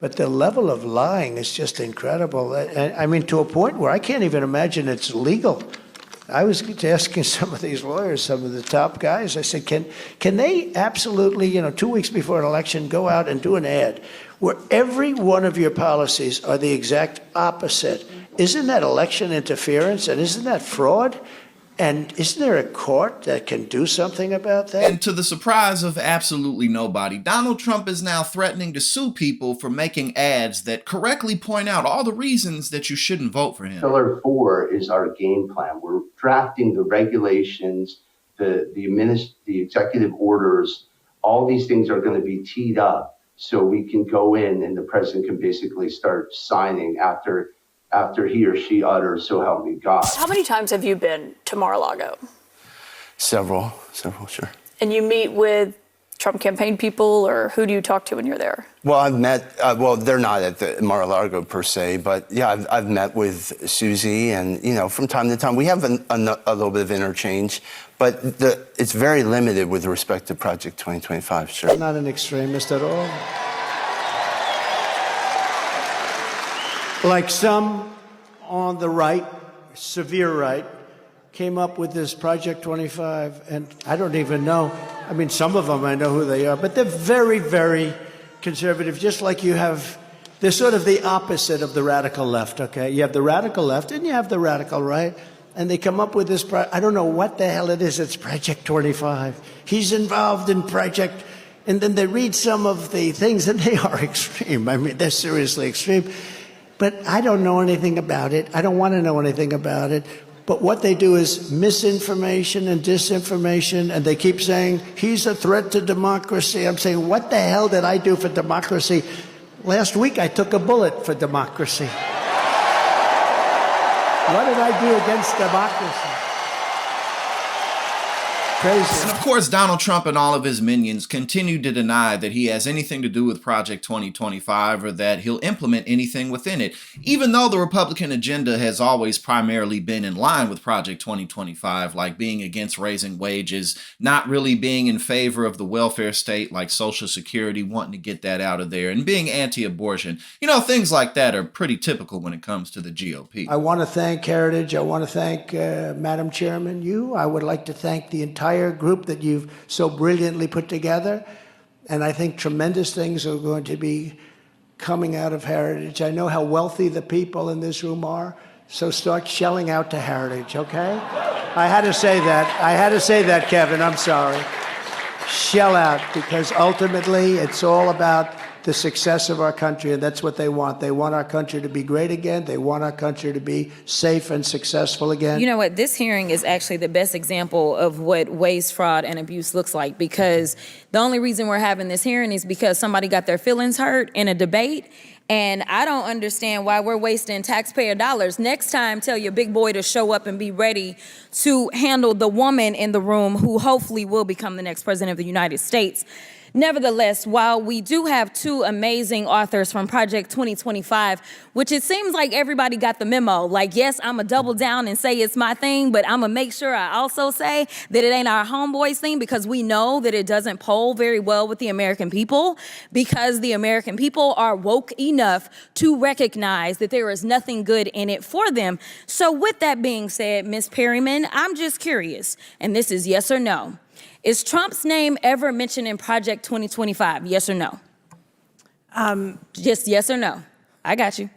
But the level of lying is just incredible. I mean, to a point where I can't even imagine it's legal. I was asking some of these lawyers, some of the top guys, I said, can they absolutely, 2 weeks before an election, go out and do an ad where every one of your policies are the exact opposite? Isn't that election interference, and isn't that fraud? And isn't there a court that can do something about that? And to the surprise of absolutely nobody, Donald Trump is now threatening to sue people for making ads that correctly point out all the reasons that you shouldn't vote for him. Pillar 4 is our game plan. We're drafting the regulations, the executive orders. All these things are going to be teed up so we can go in and the president can basically start signing after he or she utters, "So help me God." How many times have you been to Mar-a-Lago? Several, sure. And you meet with Trump campaign people, or who do you talk to when you're there? Well, I've met, they're not at the Mar-a-Lago per se, but yeah, I've met with Susie, and, from time to time, we have a little bit of interchange, but it's very limited with respect to Project 2025, sure. I'm not an extremist at all. Like some on the right, severe right, came up with this Project 25, and I don't even know. I mean, some of them I know who they are, but they're very, very conservative, just like you have. They're sort of the opposite of the radical left, okay? You have the radical left and you have the radical right, and they come up with this, I don't know what the hell it is, it's Project 25. He's involved in Project, and then they read some of the things, and they are extreme. I mean, they're seriously extreme. But I don't know anything about it. I don't want to know anything about it. But what they do is misinformation and disinformation, and they keep saying, he's a threat to democracy. I'm saying, what the hell did I do for democracy? Last week, I took a bullet for democracy. What did I do against democracy? Crazy. And of course, Donald Trump and all of his minions continue to deny that he has anything to do with Project 2025 or that he'll implement anything within it, even though the Republican agenda has always primarily been in line with Project 2025, like being against raising wages, not really being in favor of the welfare state like Social Security, wanting to get that out of there, and being anti-abortion. Things like that are pretty typical when it comes to the GOP. I want to thank Heritage. I want to thank Madam Chairman, you. I would like to thank the entire group that you've so brilliantly put together. And I think tremendous things are going to be coming out of Heritage. I know how wealthy the people in this room are, so start shelling out to Heritage, okay? I had to say that, Kevin, I'm sorry. Shell out, because ultimately it's all about the success of our country, and that's what they want. They want our country to be great again. They want our country to be safe and successful again. You know what? This hearing is actually the best example of what waste, fraud, and abuse looks like, because the only reason we're having this hearing is because somebody got their feelings hurt in a debate. And I don't understand why we're wasting taxpayer dollars. Next time, tell your big boy to show up and be ready to handle the woman in the room who hopefully will become the next president of the United States. Nevertheless, while we do have two amazing authors from Project 2025, which it seems like everybody got the memo, like, yes, I'm going to double down and say it's my thing, but I'm going to make sure I also say that it ain't our homeboys thing, because we know that it doesn't poll very well with the American people, because the American people are woke enough to recognize that there is nothing good in it for them. So with that being said, Ms. Perryman, I'm just curious, and this is yes or no. Is Trump's name ever mentioned in Project 2025? Yes or no? Just yes or no. I got you.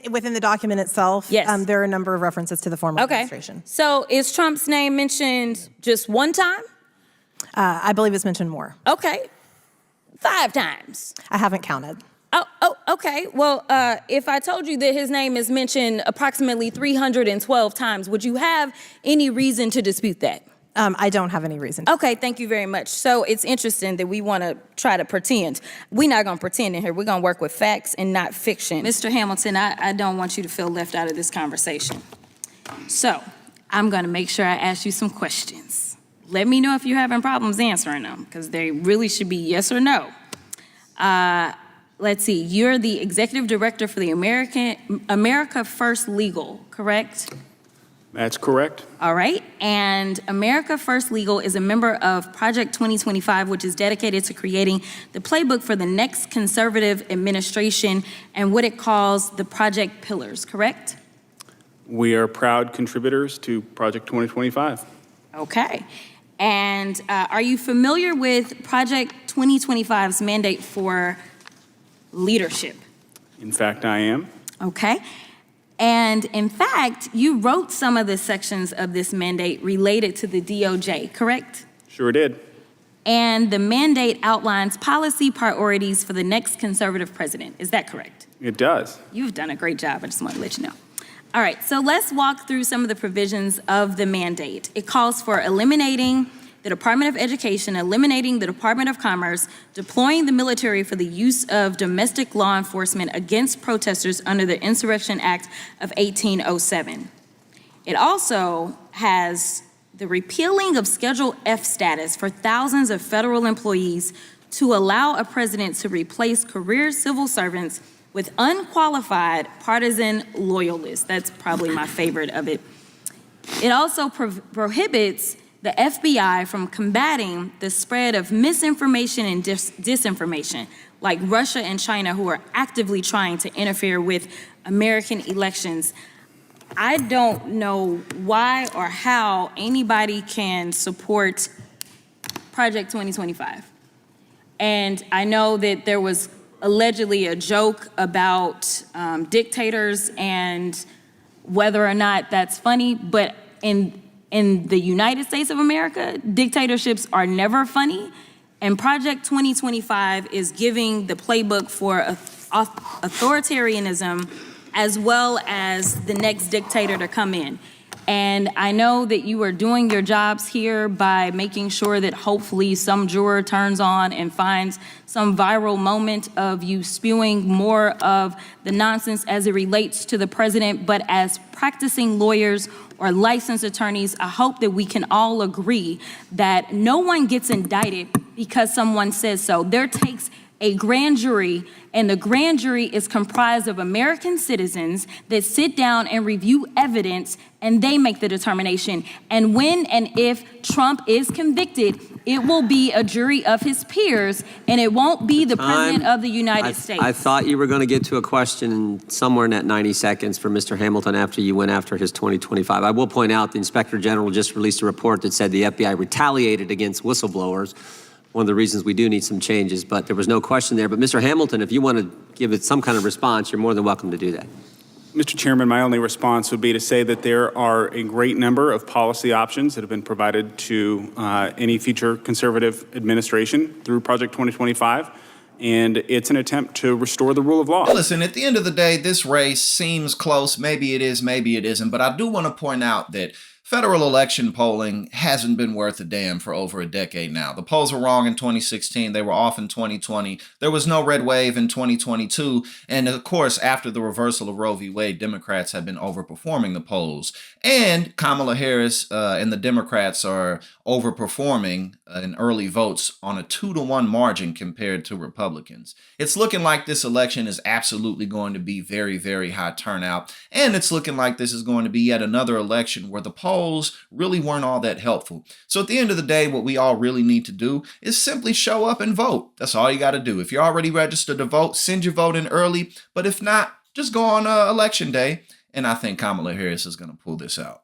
Within the document itself, yes. There are a number of references to the former administration. So is Trump's name mentioned just one time? I believe it's mentioned more. Okay. 5 times. I haven't counted. Oh, okay. Well, if I told you that his name is mentioned approximately 312 times, would you have any reason to dispute that? I don't have any reason. Okay, thank you very much. So it's interesting that we want to try to pretend. We're not going to pretend in here. We're going to work with facts and not fiction. Mr. Hamilton, I don't want you to feel left out of this conversation. So I'm going to make sure I ask you some questions. Let me know if you're having problems answering them, because they really should be yes or no. Let's see, you're the executive director for the America First Legal, correct? That's correct. All right. And America First Legal is a member of Project 2025, which is dedicated to creating the playbook for the next conservative administration and what it calls the project pillars, correct? We are proud contributors to Project 2025. Okay. And are you familiar with Project 2025's mandate for leadership? In fact, I am. Okay. And in fact, you wrote some of the sections of this mandate related to the DOJ, correct? Sure did. And the mandate outlines policy priorities for the next conservative president. Is that correct? It does. You've done a great job. I just want to let you know. All right, so let's walk through some of the provisions of the mandate. It calls for eliminating the Department of Education, eliminating the Department of Commerce, deploying the military for the use of domestic law enforcement against protesters under the Insurrection Act of 1807. It also has the repealing of Schedule F status for thousands of federal employees to allow a president to replace career civil servants with unqualified partisan loyalists. That's probably my favorite of it. It also prohibits the FBI from combating the spread of misinformation and disinformation, like Russia and China, who are actively trying to interfere with American elections. I don't know why or how anybody can support Project 2025. And I know that there was allegedly a joke about dictators and whether or not that's funny, but in the United States of America, dictatorships are never funny, and Project 2025 is giving the playbook for authoritarianism as well as the next dictator to come in. And I know that you are doing your jobs here by making sure that hopefully some juror turns on and finds some viral moment of you spewing more of the nonsense as it relates to the president. But as practicing lawyers or licensed attorneys, I hope that we can all agree that no one gets indicted because someone says so. There takes a grand jury, and the grand jury is comprised of American citizens that sit down and review evidence, and they make the determination. And when and if Trump is convicted, it will be a jury of his peers, and it won't be the President of the United States. I thought you were going to get to a question somewhere in that 90 seconds for Mr. Hamilton after you went after his 2025. I will point out the Inspector General just released a report that said the FBI retaliated against whistleblowers. One of the reasons we do need some changes, but there was no question there. But Mr. Hamilton, if you want to give it some kind of response, you're more than welcome to do that. Mr. Chairman, my only response would be to say that there are a great number of policy options that have been provided to any future conservative administration through Project 2025. And it's an attempt to restore the rule of law. Listen, at the end of the day, this race seems close. Maybe it is, maybe it isn't. But I do want to point out that federal election polling hasn't been worth a damn for over a decade now. The polls were wrong in 2016. They were off in 2020. There was no red wave in 2022. And of course, after the reversal of Roe v. Wade, Democrats have been overperforming the polls. And Kamala Harris and the Democrats are overperforming in early votes on a 2-to-1 margin compared to Republicans. It's looking like this election is absolutely going to be very, very high turnout. And it's looking like this is going to be yet another election where the polls really weren't all that helpful. So at the end of the day, what we all really need to do is simply show up and vote. That's all you got to do. If you're already registered to vote, send your vote in early. But if not, just go on election day. And I think Kamala Harris is going to pull this out.